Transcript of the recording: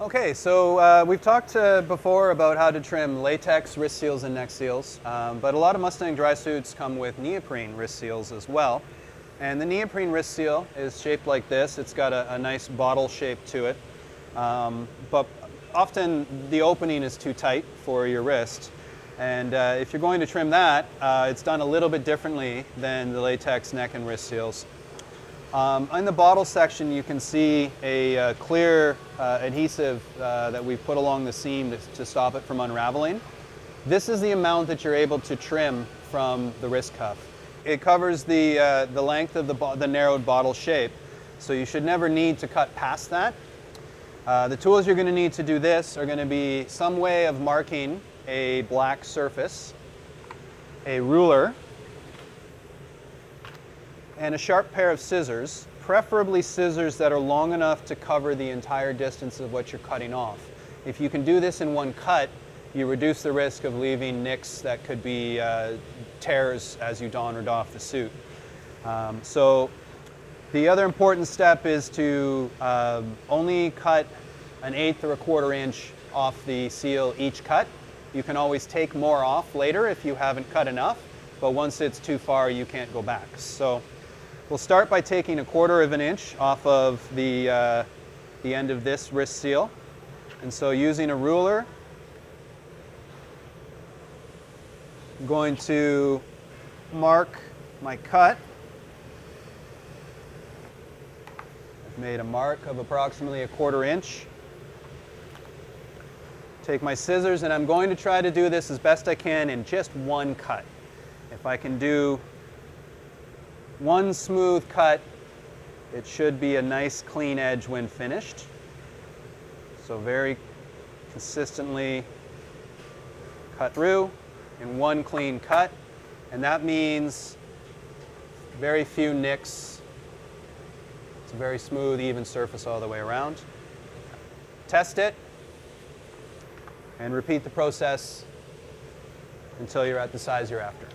Okay, so we've talked before about how to trim latex wrist seals and neck seals, but a lot of Mustang dry suits come with neoprene wrist seals as well. And the neoprene wrist seal is shaped like this. It's got a nice bottle shape to it, but often the opening is too tight for your wrist. And if you're going to trim that, it's done a little bit differently than the latex neck and wrist seals. In the bottle section, you can see a clear adhesive that we've put along the seam to stop it from unraveling. This is the amount that you're able to trim from the wrist cuff. It covers the length of the narrowed bottle shape, so you should never need to cut past that. The tools you're going to need to do this are going to be some way of marking a black surface, a ruler, and a sharp pair of scissors, preferably scissors that are long enough to cover the entire distance of what you're cutting off. If you can do this in one cut, you reduce the risk of leaving nicks that could be tears as you don or doff the suit. So the other important step is to only cut 1/8 or 1/4 inch off the seal each cut. You can always take more off later if you haven't cut enough, but once it's too far, you can't go back. So we'll start by taking 1/4 inch off of the end of this wrist seal. And so using a ruler, I'm going to mark my cut. I've made a mark of approximately 1/4 inch. Take my scissors, and I'm going to try to do this as best I can in just one cut. If I can do one smooth cut, it should be a nice clean edge when finished. So very consistently cut through in one clean cut, and that means very few nicks. It's a very smooth, even surface all the way around. Test it and repeat the process until you're at the size you're after.